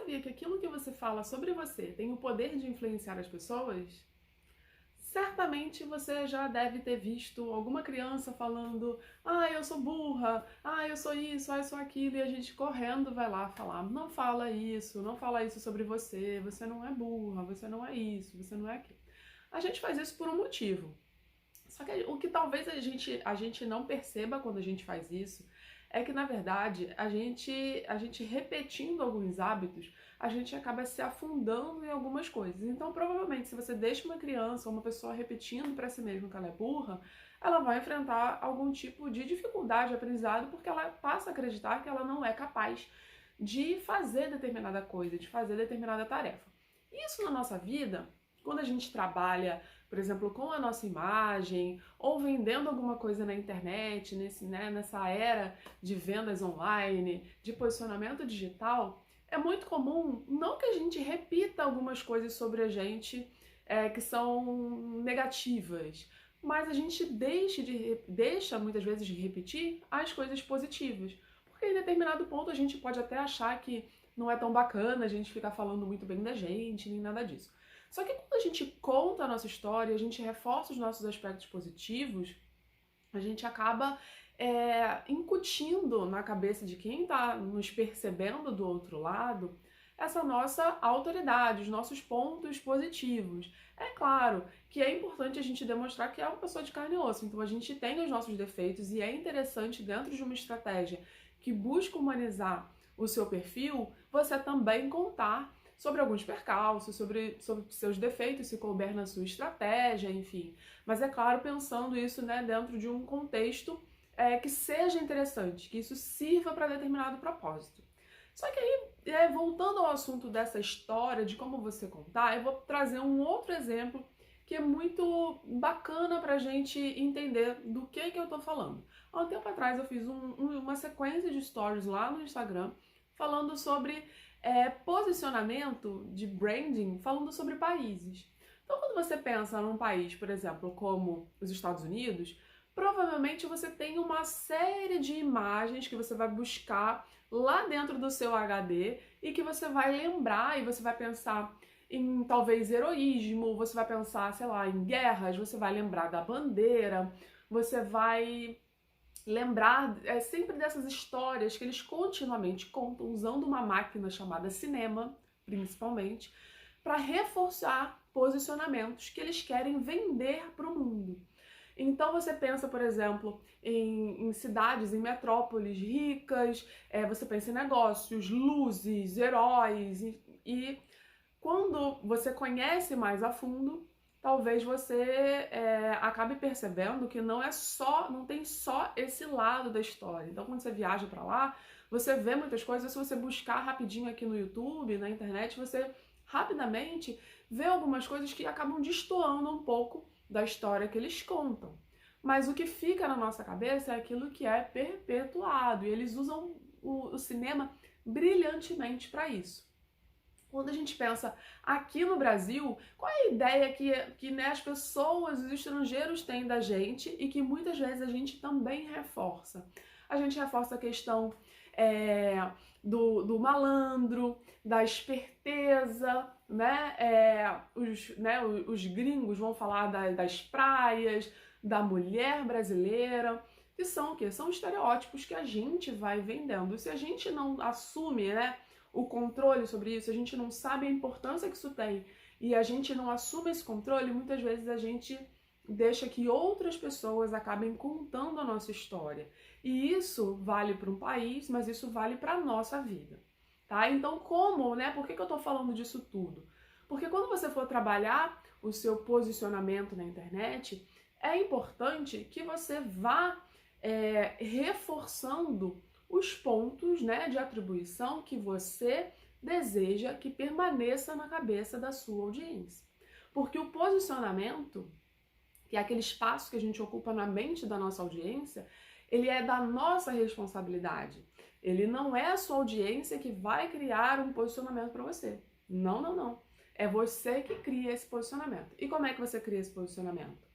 sabia que aquilo que você fala sobre você tem o poder de influenciar as pessoas? Certamente você já deve ter visto alguma criança falando: ah, eu sou burra, ah, eu sou isso, ah, eu sou aquilo, e a gente correndo vai lá falar: não fala isso sobre você, você não é burra, você não é isso, você não é aquilo. A gente faz isso por um motivo. Só que o que talvez a gente não perceba quando a gente faz isso é que, na verdade, a gente repetindo alguns hábitos, a gente acaba se afundando em algumas coisas. Então, provavelmente, se você deixa uma criança ou uma pessoa repetindo para si mesma que ela é burra, ela vai enfrentar algum tipo de dificuldade de aprendizado porque ela passa a acreditar que ela não é capaz de fazer determinada coisa, de fazer determinada tarefa. Isso na nossa vida, quando a gente trabalha, por exemplo, com a nossa imagem ou vendendo alguma coisa na internet, nessa era de vendas online, de posicionamento digital, é muito comum não que a gente repita algumas coisas sobre a gente que são negativas, mas a gente deixa muitas vezes de repetir as coisas positivas. Porque em determinado ponto a gente pode até achar que não é tão bacana a gente ficar falando muito bem da gente, nem nada disso. Só que quando a gente conta a nossa história, a gente reforça os nossos aspectos positivos, a gente acaba incutindo na cabeça de quem está nos percebendo do outro lado essa nossa autoridade, os nossos pontos positivos. É claro que é importante a gente demonstrar que é uma pessoa de carne e osso, então a gente tem os nossos defeitos e é interessante dentro de uma estratégia que busca humanizar o seu perfil, você também contar sobre alguns percalços, sobre seus defeitos, se couber na sua estratégia, enfim. Mas é claro, pensando isso dentro de um contexto que seja interessante, que isso sirva para determinado propósito. Só que aí, voltando ao assunto dessa história, de como você contar, eu vou trazer um outro exemplo que é muito bacana pra gente entender do que eu tô falando. Há um tempo atrás eu fiz uma sequência de stories lá no Instagram falando sobre posicionamento de branding, falando sobre países. Então, quando você pensa num país, por exemplo, como os Estados Unidos, provavelmente você tem uma série de imagens que você vai buscar lá dentro do seu HD e que você vai lembrar e você vai pensar em talvez heroísmo, você vai pensar, sei lá, em guerras, você vai lembrar da bandeira, você vai lembrar sempre dessas histórias que eles continuamente contam, usando uma máquina chamada cinema, principalmente, para reforçar posicionamentos que eles querem vender para o mundo. Então você pensa, por exemplo, em cidades, em metrópoles ricas, você pensa em negócios, luzes, heróis, e quando você conhece mais a fundo, talvez você acabe percebendo que não tem só esse lado da história. Então, quando você viaja para lá, você vê muitas coisas. Se você buscar rapidinho aqui no YouTube, na internet, você rapidamente vê algumas coisas que acabam destoando um pouco da história que eles contam. Mas o que fica na nossa cabeça é aquilo que é perpetuado. E eles usam o cinema brilhantemente para isso. Quando a gente pensa aqui no Brasil, qual é a ideia que as pessoas, os estrangeiros têm da gente e que muitas vezes a gente também reforça? A gente reforça a questão do malandro, da esperteza, os gringos vão falar das praias, da mulher brasileira, que são o quê? São estereótipos que a gente vai vendendo. Se a gente não assume, o controle sobre isso, a gente não sabe a importância que isso tem e a gente não assume esse controle, muitas vezes a gente deixa que outras pessoas acabem contando a nossa história. E isso vale para um país, mas isso vale para a nossa vida, tá? Então por que eu tô falando disso tudo? Porque quando você for trabalhar o seu posicionamento na internet, é importante que você vá reforçando os pontos de atribuição que você deseja que permaneça na cabeça da sua audiência. Porque o posicionamento, que é aquele espaço que a gente ocupa na mente da nossa audiência, ele é da nossa responsabilidade. Ele não é a sua audiência que vai criar um posicionamento para você. Não, não, não. É você que cria esse posicionamento. E como é que você cria esse posicionamento?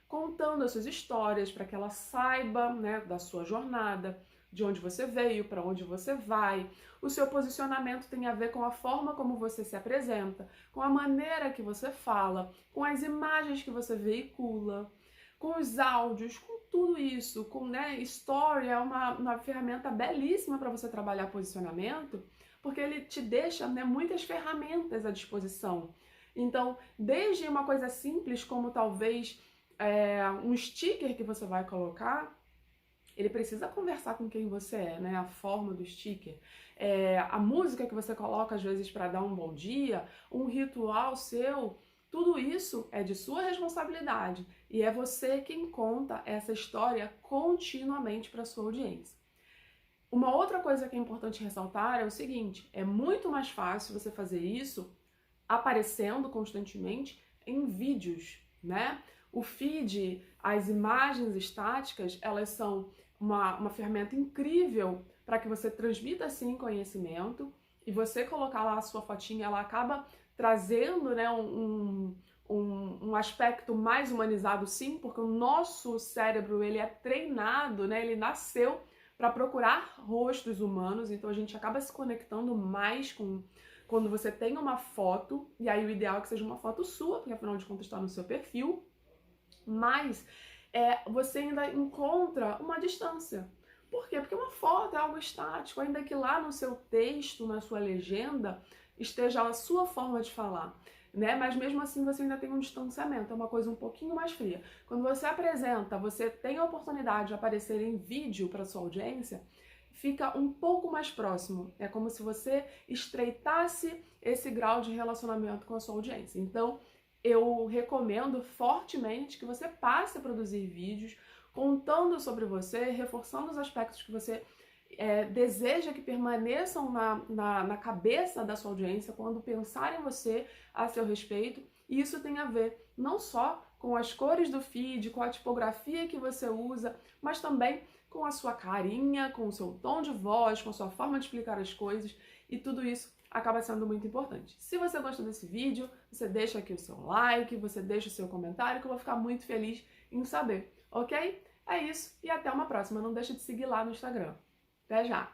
Contando as suas histórias para que ela saiba da sua jornada, de onde você veio, para onde você vai. O seu posicionamento tem a ver com a forma como você se apresenta, com a maneira que você fala, com as imagens que você veicula, com os áudios, com tudo isso, com, né, Story é uma ferramenta belíssima para você trabalhar posicionamento, porque ele te deixa, né, muitas ferramentas à disposição. Então, desde uma coisa simples como talvez um sticker que você vai colocar, ele precisa conversar com quem você é, né? A forma do sticker, a música que você coloca às vezes para dar um bom dia, um ritual seu, tudo isso é de sua responsabilidade e é você quem conta essa história continuamente para sua audiência. Uma outra coisa que é importante ressaltar é o seguinte: é muito mais fácil você fazer isso aparecendo constantemente em vídeos, né? O feed, as imagens estáticas, elas são uma ferramenta incrível para que você transmita assim conhecimento, e você colocar lá a sua fotinha, ela acaba trazendo, né, um aspecto mais humanizado, sim, porque o nosso cérebro ele é treinado, né, ele nasceu para procurar rostos humanos, então a gente acaba se conectando mais com quando você tem uma foto, e aí o ideal é que seja uma foto sua, porque afinal de contas está no seu perfil, mas você ainda encontra uma distância. Por quê? Porque uma foto é algo estático, ainda que lá no seu texto, na sua legenda, esteja a sua forma de falar, né? Mas mesmo assim você ainda tem um distanciamento, é uma coisa um pouquinho mais fria. Quando você apresenta, você tem a oportunidade de aparecer em vídeo para sua audiência, fica um pouco mais próximo. É como se você estreitasse esse grau de relacionamento com a sua audiência. Então, eu recomendo fortemente que você passe a produzir vídeos contando sobre você, reforçando os aspectos que você deseja que permaneçam na cabeça da sua audiência quando pensar em você a seu respeito. E isso tem a ver não só com as cores do feed, com a tipografia que você usa, mas também com a sua carinha, com o seu tom de voz, com a sua forma de explicar as coisas, e tudo isso acaba sendo muito importante. Se você gostou desse vídeo, você deixa aqui o seu like, você deixa o seu comentário, que eu vou ficar muito feliz em saber, ok? É isso, e até uma próxima. Não deixa de seguir lá no Instagram. Até já!